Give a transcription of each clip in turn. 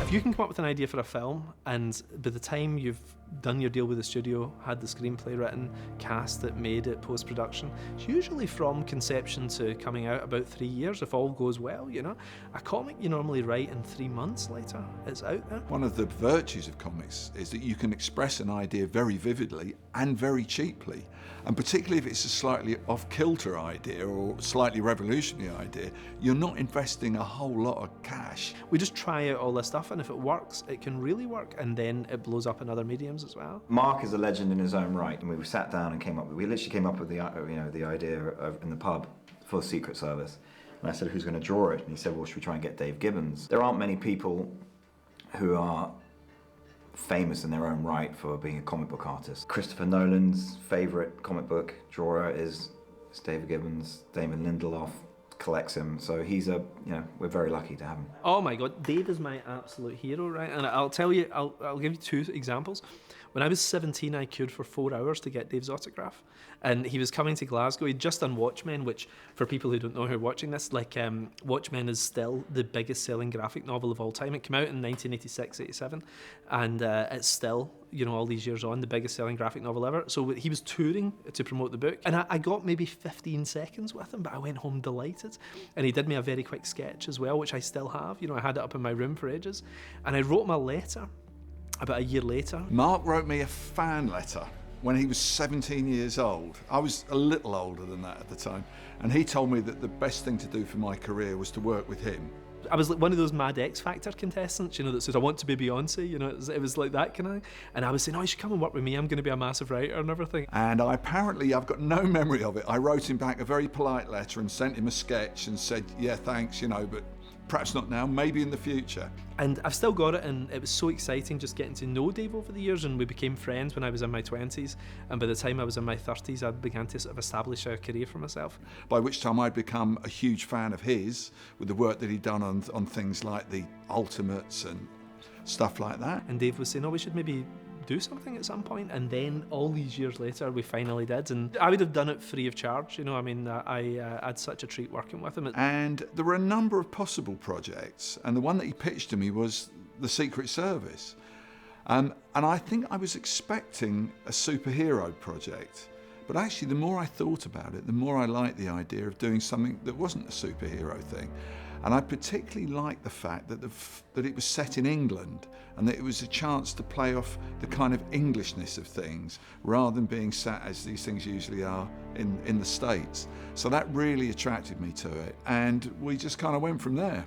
If you can come up with an idea for a film, and by the time you've done your deal with the studio, had the screenplay written, cast it, made it, post-production, it's usually from conception to coming out about 3 years, if all goes well, you know. A comic you normally write in 3 months later, it's out there. One of the virtues of comics is that you can express an idea very vividly and very cheaply. And particularly if it's a slightly off-kilter idea or slightly revolutionary idea, you're not investing a whole lot of cash. We just try out all this stuff, and if it works, it can really work, and then it blows up in other mediums as well. Mark is a legend in his own right, and we sat down and we literally came up with the idea in the pub for the Secret Service. And I said, who's going to draw it? And he said, well, should we try and get Dave Gibbons? There aren't many people who are famous in their own right for being a comic book artist. Christopher Nolan's favourite comic book drawer is David Gibbons. Damon Lindelof collects him, so he's we're very lucky to have him. Oh my God, Dave is my absolute hero, right? And I'll tell you, I'll give you 2 examples. When I was 17, I queued for 4 hours to get Dave's autograph, and he was coming to Glasgow. He'd just done Watchmen, which, for people who don't know who are watching this, Watchmen is still the biggest selling graphic novel of all time. It came out in 1986, 87, and it's still, all these years on, the biggest selling graphic novel ever. So he was touring to promote the book, and I got maybe 15 seconds with him, but I went home delighted. And he did me a very quick sketch as well, which I still have. I had it up in my room for ages, and I wrote him a letter about a year later. Mark wrote me a fan letter when he was 17 years old. I was a little older than that at the time, and he told me that the best thing to do for my career was to work with him. I was like one of those mad X Factor contestants, that says, I want to be Beyonce, it was like that kind of thing. And I was saying, oh, you should come and work with me, I'm going to be a massive writer and everything. And I've got no memory of it. I wrote him back a very polite letter and sent him a sketch and said, yeah, thanks, but perhaps not now, maybe in the future. And I've still got it, and it was so exciting just getting to know Dave over the years, and we became friends when I was in my 20s, and by the time I was in my 30s, I began to sort of establish a career for myself. By which time I'd become a huge fan of his, with the work that he'd done on things like the Ultimates and stuff like that. And Dave was saying, oh, we should maybe do something at some point, and then all these years later we finally did, and I would have done it free of charge. I had such a treat working with him. And there were a number of possible projects, and the one that he pitched to me was the Secret Service, and I think I was expecting a superhero project, but actually the more I thought about it, the more I liked the idea of doing something that wasn't a superhero thing. And I particularly liked the fact that it was set in England, and that it was a chance to play off the kind of Englishness of things rather than being sat, as these things usually are, in the States. So that really attracted me to it, and we just kind of went from there.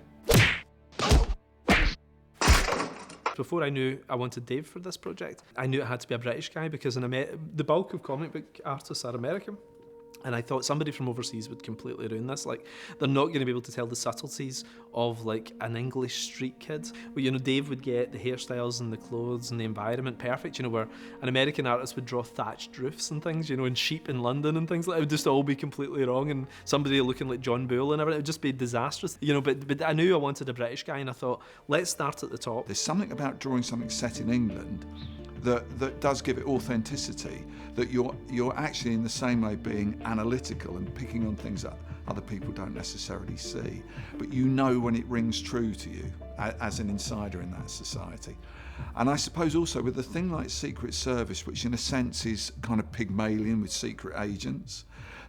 Before I knew I wanted Dave for this project, I knew it had to be a British guy, because the bulk of comic book artists are American. And I thought somebody from overseas would completely ruin this. They're not going to be able to tell the subtleties of an English street kid. Well, Dave would get the hairstyles and the clothes and the environment perfect, where an American artist would draw thatched roofs and things, and sheep in London and things like that. It would just all be completely wrong, and somebody looking like John Bull and everything. It would just be disastrous, but I knew I wanted a British guy, and I thought, let's start at the top. There's something about drawing something set in England that does give it authenticity, that you're actually in the same way being analytical and picking on things that other people don't necessarily see, but when it rings true to you as an insider in that society. And I suppose also with a thing like Secret Service, which in a sense is kind of Pygmalion with secret agents,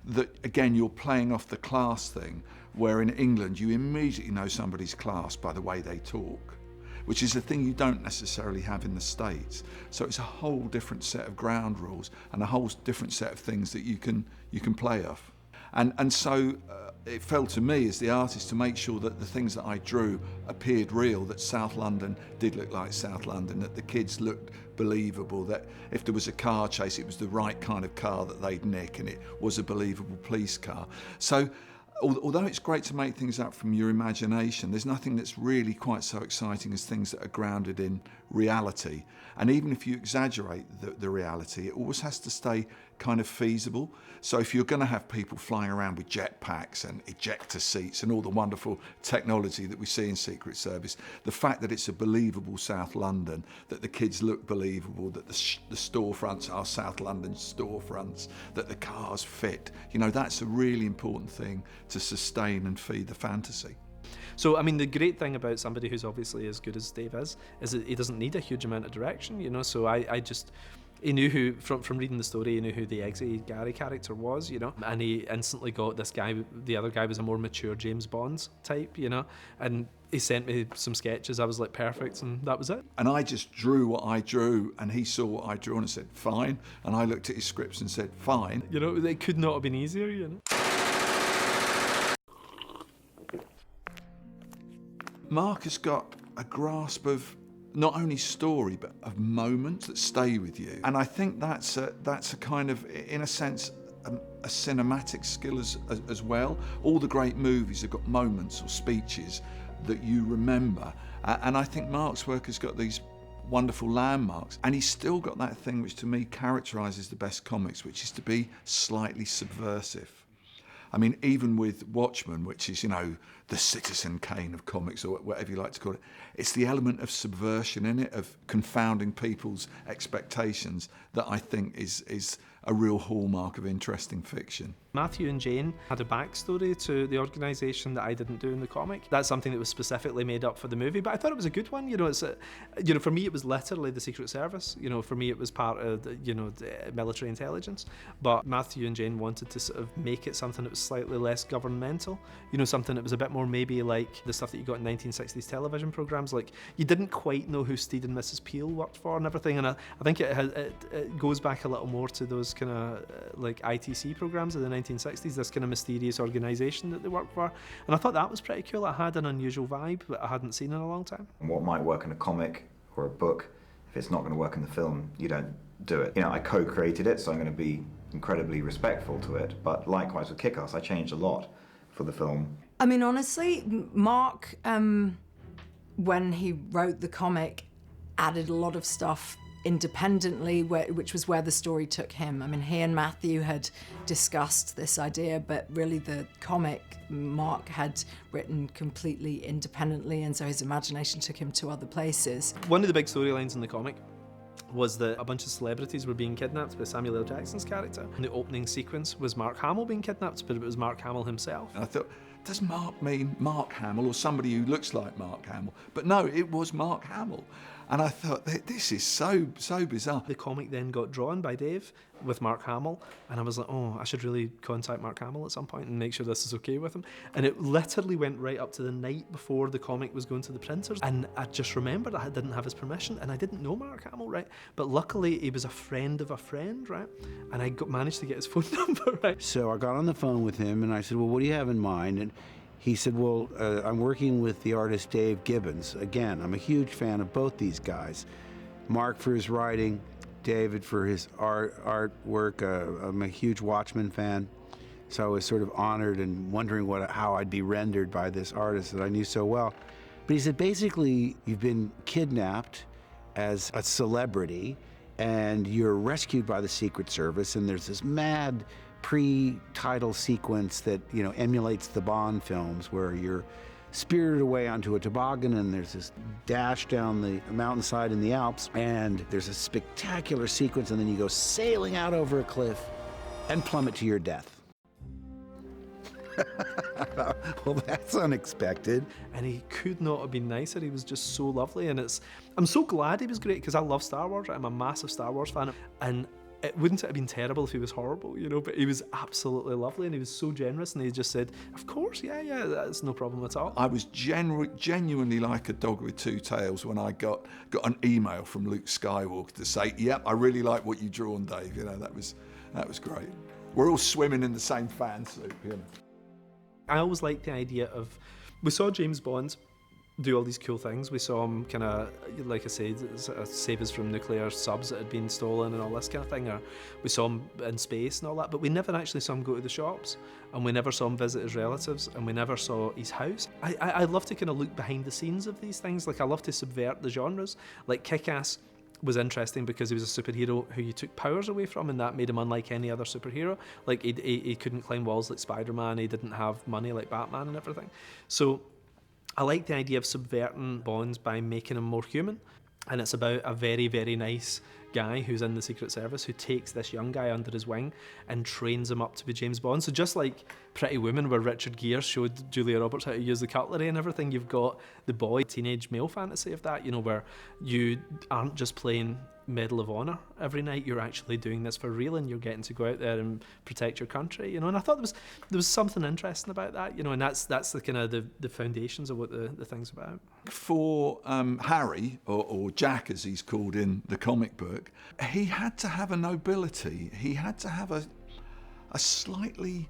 that again you're playing off the class thing, where in England you immediately know somebody's class by the way they talk, which is a thing you don't necessarily have in the States. So it's a whole different set of ground rules and a whole different set of things that you can play off. And so it fell to me as the artist to make sure that the things that I drew appeared real, that South London did look like South London, that the kids looked believable, that if there was a car chase, it was the right kind of car that they'd nick, and it was a believable police car. So although it's great to make things up from your imagination, there's nothing that's really quite so exciting as things that are grounded in reality. And even if you exaggerate the reality, it always has to stay kind of feasible. So if you're going to have people flying around with jetpacks and ejector seats and all the wonderful technology that we see in Secret Service, the fact that it's a believable South London, that the kids look believable, that the storefronts are South London storefronts, that the cars fit, that's a really important thing to sustain and feed the fantasy. So, I mean, the great thing about somebody who's obviously as good as Dave is that he doesn't need a huge amount of direction, you know. So I just, he knew who, from reading the story, he knew who the Eggsy Gary character was, you know, and he instantly got this guy. The other guy was a more mature James Bond type, you know, and he sent me some sketches. I was like, perfect, and that was it. And I just drew what I drew, and he saw what I drew and said, fine. And I looked at his scripts and said, fine. You know, it could not have been easier, you know. Mark has got a grasp of not only story, but of moments that stay with you. And I think that's a kind of, in a sense, a cinematic skill as well. All the great movies have got moments or speeches that you remember. And I think Mark's work has got these wonderful landmarks. And he's still got that thing which to me characterises the best comics, which is to be slightly subversive. I mean, even with Watchmen, which is, you know, the Citizen Kane of comics, or whatever you like to call it, it's the element of subversion in it, of confounding people's expectations, that I think is a real hallmark of interesting fiction. Matthew and Jane had a backstory to the organisation that I didn't do in the comic. That's something that was specifically made up for the movie, but I thought it was a good one. You know, for me it was literally the Secret Service. You know, for me it was part of the military intelligence. But Matthew and Jane wanted to sort of make it something that was slightly less governmental. You know, something that was a bit more maybe like the stuff that you got in 1960s television programmes. Like, you didn't quite know who Steed and Mrs. Peel worked for and everything. And I think it goes back a little more to those kind of like ITC programmes of the 1960s, this kind of mysterious organisation that they worked for. And I thought that was pretty cool. It had an unusual vibe that I hadn't seen in a long time. What might work in a comic or a book, if it's not going to work in the film, you don't do it. You know, I co-created it, so I'm going to be incredibly respectful to it. But likewise with Kick-Ass, I changed a lot for the film. I mean, honestly, Mark, when he wrote the comic, added a lot of stuff independently, which was where the story took him. I mean, he and Matthew had discussed this idea, but really the comic Mark had written completely independently, and so his imagination took him to other places. One of the big storylines in the comic was that a bunch of celebrities were being kidnapped by Samuel L. Jackson's character. And the opening sequence was Mark Hamill being kidnapped, but it was Mark Hamill himself. And I thought, does Mark mean Mark Hamill or somebody who looks like Mark Hamill? But no, it was Mark Hamill. And I thought, this is so bizarre. The comic then got drawn by Dave with Mark Hamill, and I was like, oh, I should really contact Mark Hamill at some point and make sure this is okay with him. And it literally went right up to the night before the comic was going to the printers, and I just remembered I didn't have his permission, and I didn't know Mark Hamill, right? But luckily he was a friend of a friend, right? And I managed to get his phone number, right? So I got on the phone with him and I said, well, what do you have in mind? And he said, well, I'm working with the artist Dave Gibbons. Again, I'm a huge fan of both these guys. Mark for his writing, David for his artwork. I'm a huge Watchmen fan, so I was sort of honored and wondering how I'd be rendered by this artist that I knew so well. But he said, basically, you've been kidnapped as a celebrity, and you're rescued by the Secret Service, and there's this mad pre-title sequence that, you know, emulates the Bond films where you're spirited away onto a toboggan and there's this dash down the mountainside in the Alps and there's a spectacular sequence and then you go sailing out over a cliff and plummet to your death. Well, that's unexpected. And he could not have been nicer. He was just so lovely, and I'm so glad he was great because I love Star Wars. I'm a massive Star Wars fan, and it wouldn't have been terrible if he was horrible, you know, but he was absolutely lovely and he was so generous, and he just said, of course, yeah, that's no problem at all. I was genuinely like a dog with two tails when I got an email from Luke Skywalker to say, yep, I really like what you drawn, Dave. You know, that was great. We're all swimming in the same fan suit, you know. I always liked the idea of, we saw James Bond do all these cool things. We saw him kind of, like I said, save us from nuclear subs that had been stolen and all this kind of thing, or we saw him in space and all that, but we never actually saw him go to the shops, and we never saw him visit his relatives, and we never saw his house. I love to kind of look behind the scenes of these things. Like, I love to subvert the genres. Like, Kick-Ass was interesting because he was a superhero who you took powers away from, and that made him unlike any other superhero. Like, he couldn't climb walls like Spider-Man, he didn't have money like Batman and everything. So I like the idea of subverting Bonds by making him more human, and it's about a very, very nice guy who's in the Secret Service who takes this young guy under his wing and trains him up to be James Bond. So just like Pretty Woman, where Richard Gere showed Julia Roberts how to use the cutlery and everything, you've got the boy teenage male fantasy of that, you know, where you aren't just playing Medal of Honor every night, you're actually doing this for real and you're getting to go out there and protect your country, you know. And I thought there was something interesting about that, you know, and that's the kind of the foundations of what the thing's about. For Harry, or Jack as he's called in the comic book, he had to have a nobility. He had to have a slightly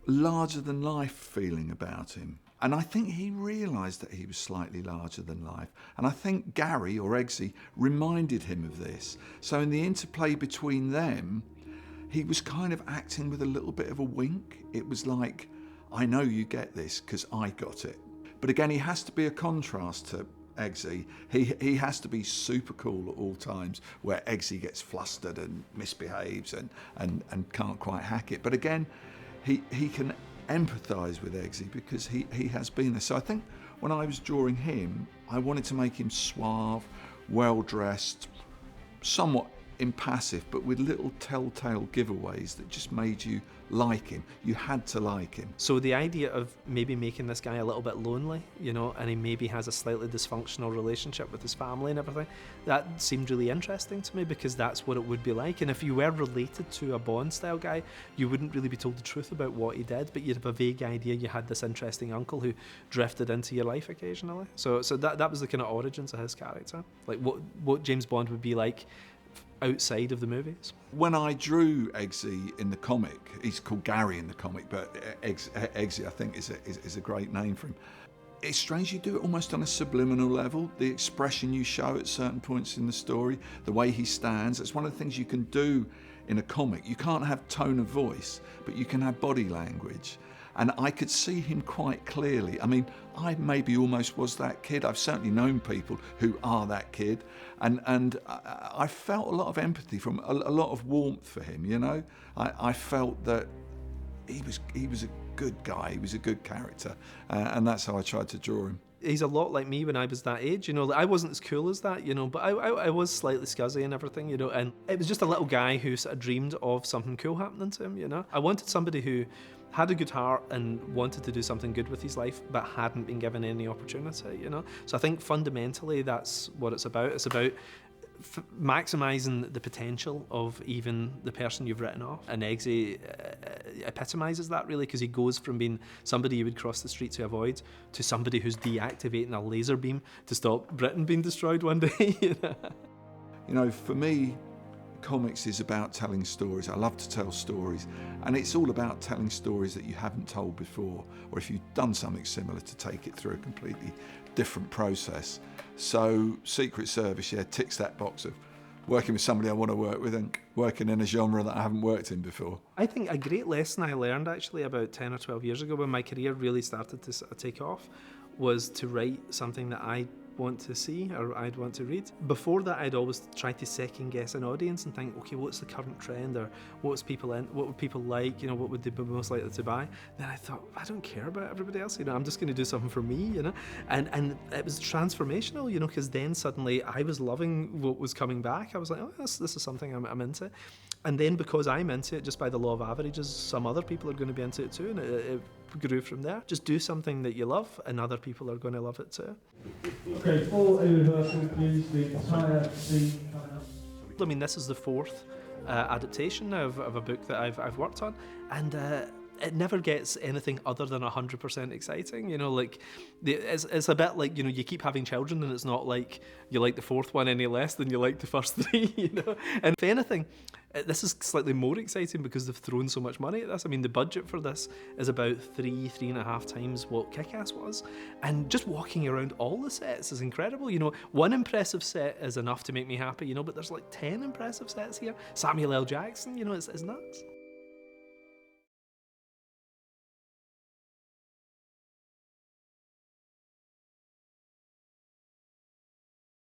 larger than life feeling about him. And I think he realised that he was slightly larger than life. And I think Gary, or Eggsy, reminded him of this. So in the interplay between them, he was kind of acting with a little bit of a wink. It was like, I know you get this because I got it. But again, he has to be a contrast to Eggsy. He has to be super cool at all times, where Eggsy gets flustered and misbehaves and can't quite hack it. But again, he can empathise with Eggsy because he has been there. So I think when I was drawing him, I wanted to make him suave, well-dressed, somewhat impassive, but with little telltale giveaways that just made you like him. You had to like him. So the idea of maybe making this guy a little bit lonely, you know, and he maybe has a slightly dysfunctional relationship with his family and everything, that seemed really interesting to me because that's what it would be like. And if you were related to a Bond-style guy, you wouldn't really be told the truth about what he did, but you'd have a vague idea you had this interesting uncle who drifted into your life occasionally. So that was the kind of origins of his character, like what James Bond would be like outside of the movies. When I drew Eggsy in the comic, he's called Gary in the comic, but Eggsy I think is a great name for him. It's strange you do it almost on a subliminal level, the expression you show at certain points in the story, the way he stands. It's one of the things you can do in a comic. You can't have tone of voice, but you can have body language. And I could see him quite clearly. I mean, I maybe almost was that kid. I've certainly known people who are that kid. And I felt a lot of empathy, from a lot of warmth for him, you know. I felt that he was a good guy, he was a good character. And that's how I tried to draw him. He's a lot like me when I was that age, you know. Like, I wasn't as cool as that, you know, but I was slightly scuzzy and everything, you know, and it was just a little guy who sort of dreamed of something cool happening to him, you know. I wanted somebody who had a good heart and wanted to do something good with his life, but hadn't been given any opportunity, you know. So I think fundamentally that's what it's about. It's about maximising the potential of even the person you've written off. And Eggsy epitomises that, really, because he goes from being somebody you would cross the street to avoid to somebody who's deactivating a laser beam to stop Britain being destroyed one day. You know, for me, comics is about telling stories. I love to tell stories, and it's all about telling stories that you haven't told before, or if you've done something similar, to take it through a completely different process. So Secret Service, yeah, ticks that box of working with somebody I want to work with and working in a genre that I haven't worked in before. I think a great lesson I learned actually about 10 or 12 years ago when my career really started to sort of take off was to write something that I want to see or I'd want to read. Before that, I'd always try to second guess an audience and think, okay, what's the current trend, or what would people like, you know, what would they be most likely to buy? Then I thought, I don't care about everybody else, you know, I'm just going to do something for me, you know. And it was transformational, you know, because then suddenly I was loving what was coming back. I was like, oh, this is something I'm into. And then because I'm into it, just by the law of averages, some other people are going to be into it too, and it grew from there. Just do something that you love, and other people are going to love it too. Okay, full rehearsal, please, the entire scene coming up. I mean, this is the fourth adaptation now of a book that I've worked on, and it never gets anything other than 100% exciting. You know, like it's a bit like, you know, you keep having children, and it's not like you like the fourth one any less than you like the first three. You know, and if anything, this is slightly more exciting because they've thrown so much money at this. I mean, the budget for this is about 3.5 times what Kick-Ass was, and just walking around all the sets is incredible. You know, one impressive set is enough to make me happy, you know, but there's like 10 impressive sets here. Samuel L. Jackson, you know, it's nuts.